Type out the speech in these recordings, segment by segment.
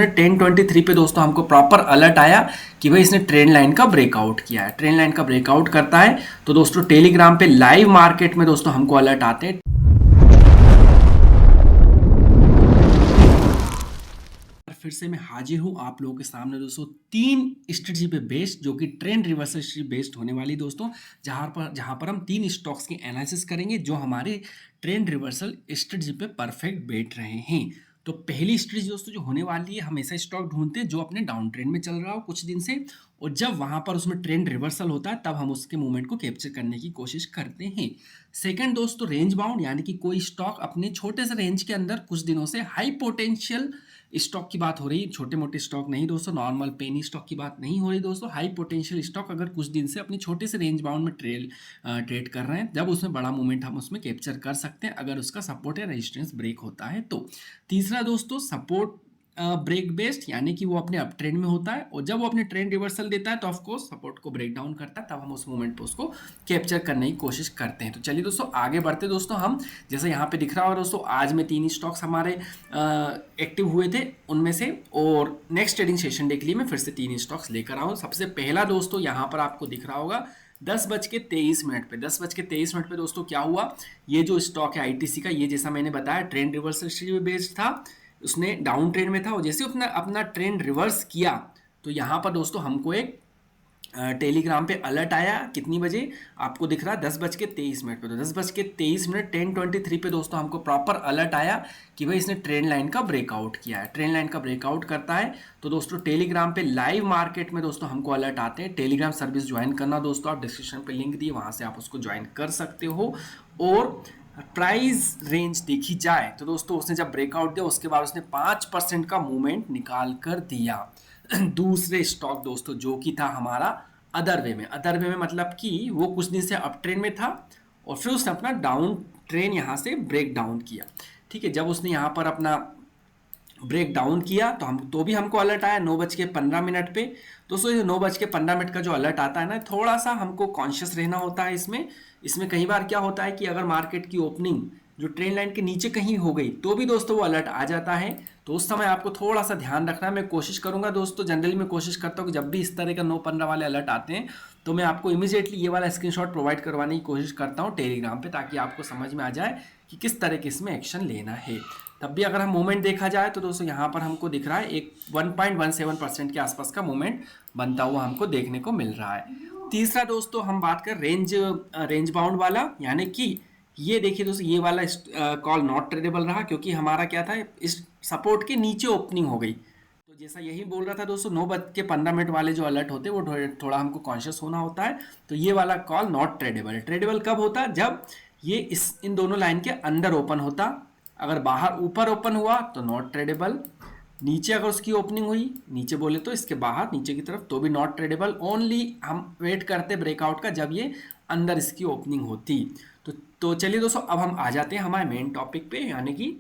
Minute 10:23 पे दोस्तों हमको प्रॉपर अलर्ट आया कि भाई इसने ट्रेंड लाइन का ब्रेकआउट किया है। ट्रेंड लाइन का ब्रेकआउट करता है तो दोस्तों टेलीग्राम पे लाइव मार्केट में दोस्तों हमको अलर्ट आते हैं। फिर से मैं हाजिर हूँ आप लोगों के सामने दोस्तों 3 स्ट्रेटजी पे बेस्ड, जो कि ट्रेंड रिवर्सल स्ट्रेटजी बेस्ड होने वाली दोस्तों, जहां पर हम 3 स्टॉक्स की एनालिसिस करेंगे जो हमारे ट्रेंड रिवर्सल स्ट्रेटजी पे परफेक्ट बैठ रहे हैं। तो पहली स्ट्रेटजी दोस्तों जो होने वाली है, हम ऐसा स्टॉक ढूंढते हैं जो अपने डाउन ट्रेंड में चल रहा हो कुछ दिन से, और जब वहां पर उसमें ट्रेंड रिवर्सल होता है तब हम उसके मूवमेंट को कैप्चर करने की कोशिश करते हैं। सेकंड दोस्तों रेंज बाउंड, यानी कि कोई स्टॉक अपने छोटे से रेंज के अंदर कुछ दिनों से हाई पोटेंशियल स्टॉक की बात हो रही है, छोटे मोटे स्टॉक नहीं दोस्तों, नॉर्मल पेनी स्टॉक की बात नहीं हो रही दोस्तों। हाई पोटेंशियल स्टॉक अगर कुछ दिन से अपनी छोटे से रेंज बाउंड में ट्रेड कर रहे हैं, जब उसमें बड़ा मूवमेंट हम उसमें कैप्चर कर सकते हैं अगर उसका सपोर्ट या रेजिस्टेंस ब्रेक होता है तो। तीसरा दोस्तों सपोर्ट ब्रेक बेस्ड, यानी कि वो अपने अप ट्रेंड में होता है और जब वो अपने ट्रेंड रिवर्सल देता है तो ऑफकोर्स सपोर्ट को ब्रेक डाउन करता है, तब हम उस मोमेंट पे उसको कैप्चर करने की कोशिश करते हैं। तो चलिए दोस्तों आगे बढ़ते दोस्तों, हम जैसे यहाँ पे दिख रहा होगा दोस्तों, आज में 3 स्टॉक्स हमारे एक्टिव हुए थे उनमें से, और नेक्स्ट ट्रेडिंग सेशन डे के लिए मैं फिर से 3 स्टॉक्स लेकर आऊँ। सबसे पहला दोस्तों यहाँ पर आपको दिख रहा होगा 10:23 पे 10:23 पे दोस्तों क्या हुआ, ये जो स्टॉक है आईटीसी का, ये जैसा मैंने बताया ट्रेंड रिवर्सल स्ट्रेटजी बेस्ड था, उसने डाउन ट्रेंड में था और जैसे अपना अपना ट्रेंड रिवर्स किया तो यहाँ पर दोस्तों हमको एक टेलीग्राम पे अलर्ट आया। कितनी बजे आपको दिख रहा है 10:23 पे, तो 10:23 10:23 पे दोस्तों हमको प्रॉपर अलर्ट आया कि भाई इसने ट्रेंड लाइन का ब्रेकआउट किया है। ट्रेंड लाइन का ब्रेकआउट करता है तो दोस्तों टेलीग्राम पे लाइव मार्केट में दोस्तों हमको अलर्ट आते हैं। टेलीग्राम सर्विस ज्वाइन करना दोस्तों, आप डिस्क्रिप्शन पे लिंक दिए, वहां से आप उसको ज्वाइन कर सकते हो। और प्राइस रेंज देखी जाए तो दोस्तों उसने जब ब्रेकआउट दिया उसके बाद उसने 5% का मूवमेंट निकाल कर दिया दूसरे स्टॉक दोस्तों जो कि था हमारा अदर वे में मतलब कि वो कुछ दिन से अप ट्रेंड में था और फिर उसने अपना डाउन ट्रेंड यहाँ से ब्रेक डाउन किया। ठीक है, जब उसने यहाँ पर अपना ब्रेक डाउन किया तो भी हमको अलर्ट आया 9:15 पे। दोस्तों ये 9:15 का जो अलर्ट आता है ना, थोड़ा सा हमको कॉन्शियस रहना होता है इसमें कई बार क्या होता है कि अगर मार्केट की ओपनिंग जो ट्रेंड लाइन के नीचे कहीं हो गई तो भी दोस्तों वो अलर्ट आ जाता है, तो उस समय आपको थोड़ा सा ध्यान रखना है। मैं कोशिश करूंगा दोस्तों, जनरली मैं कोशिश करता हूँ कि जब भी इस तरह का 9:15 वाले अलर्ट आते हैं तो मैं आपको इमीडिएटली ये वाला स्क्रीनशॉट प्रोवाइड करवाने की कोशिश करता हूँ टेलीग्राम पे, ताकि आपको समझ में आ जाए कि किस तरह के इसमें एक्शन लेना है। तब भी अगर हम मूवमेंट देखा जाए तो दोस्तों यहाँ पर हमको दिख रहा है एक 1.17% के आसपास का मूवमेंट बनता हुआ हमको देखने को मिल रहा है। तीसरा दोस्तों हम बात कर रेंज बाउंड वाला, यानी कि ये देखिए दोस्तों ये वाला कॉल नॉट ट्रेडेबल रहा, क्योंकि हमारा क्या था, इस सपोर्ट के नीचे ओपनिंग हो गई। तो जैसा यही बोल रहा था दोस्तों 9:15 वाले जो अलर्ट होते हैं वो थोड़ा हमको कॉन्शियस होना होता है। तो ये वाला कॉल नॉट ट्रेडेबल है। ट्रेडेबल कब होता है, जब ये इन दोनों लाइन के अंदर ओपन होता, अगर बाहर ऊपर ओपन हुआ तो नॉट ट्रेडेबल, नीचे अगर उसकी ओपनिंग हुई नीचे बोले तो इसके बाहर नीचे की तरफ तो भी नॉट ट्रेडेबल। ओनली हम वेट करते ब्रेकआउट का जब ये अंदर इसकी ओपनिंग होती। तो चलिए दोस्तों अब हम आ जाते हैं हमारे मेन टॉपिक पे, यानी कि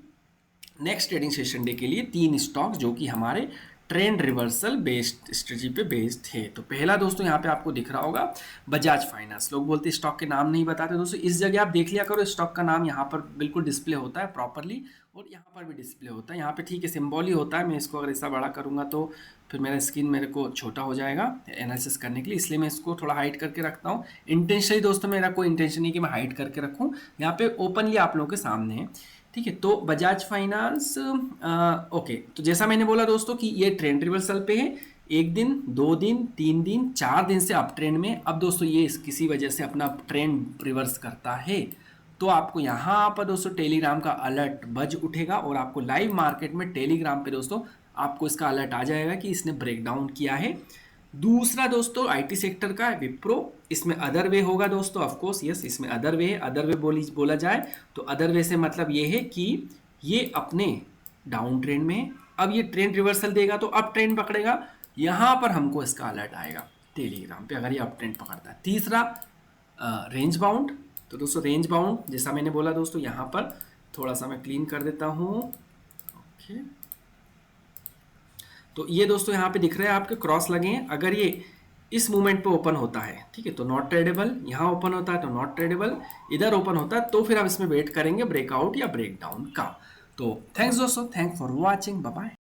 नेक्स्ट ट्रेडिंग सेशन डे के लिए 3 स्टॉक जो कि हमारे ट्रेंड रिवर्सल बेस्ड स्ट्रेटजी पे बेस्ड थे। तो पहला दोस्तों यहाँ पे आपको दिख रहा होगा बजाज फाइनेंस। लोग बोलते स्टॉक के नाम नहीं बताते दोस्तों, इस जगह आप देख लिया करो, स्टॉक का नाम यहाँ पर बिल्कुल डिस्प्ले होता है प्रॉपरली और यहाँ पर भी डिस्प्ले होता है। यहाँ पे ठीक है सिंबल ही होता है, मैं इसको अगर ऐसा बड़ा करूँगा तो फिर मेरा स्क्रीन मेरे को छोटा हो जाएगा एनालिसिस करने के लिए, इसलिए मैं इसको थोड़ा हाइड करके रखता हूँ। इंटेंशनली दोस्तों मेरा कोई इंटेंशन नहीं कि मैं हाइड करके रखूँ, यहाँ पे ओपनली आप लोगों के सामने है। ठीक है, तो बजाज फाइनेंस ओके, तो जैसा मैंने बोला दोस्तों कि ये ट्रेंड रिवर्सल पे है, 1 दिन 2 दिन 3 दिन 4 दिन से अप ट्रेंड में। अब दोस्तों ये किसी वजह से अपना ट्रेंड रिवर्स करता है तो आपको यहाँ पर दोस्तों टेलीग्राम का अलर्ट बज उठेगा और आपको लाइव मार्केट में टेलीग्राम पे दोस्तों आपको इसका अलर्ट आ जाएगा कि इसने ब्रेक डाउन किया है। दूसरा दोस्तों आईटी सेक्टर का विप्रो, इसमें अदर वे होगा दोस्तों, ऑफ कोर्स यस इसमें अदर वे है। अदर वे बोला जाए तो अदर वे से मतलब ये है कि ये अपने डाउन ट्रेंड में, अब ये ट्रेंड रिवर्सल देगा तो अप ट्रेंड पकड़ेगा, यहाँ पर हमको इसका अलर्ट आएगा टेलीग्राम पे अगर ये अप ट्रेंड पकड़ता है। तीसरा रेंज बाउंड, तो दोस्तों रेंज बाउंड जैसा मैंने बोला दोस्तों, यहाँ पर थोड़ा सा मैं क्लीन कर देता हूँ। ओके, तो ये दोस्तों यहाँ पे दिख रहा है आपके क्रॉस लगे हैं, अगर ये इस मूवमेंट पे ओपन होता है ठीक है तो नॉट ट्रेडेबल, यहाँ ओपन होता है तो नॉट ट्रेडेबल, इधर ओपन होता है तो फिर हम इसमें वेट करेंगे ब्रेकआउट या ब्रेकडाउन का। तो थैंक्स दोस्तों, thank for watching, bye bye.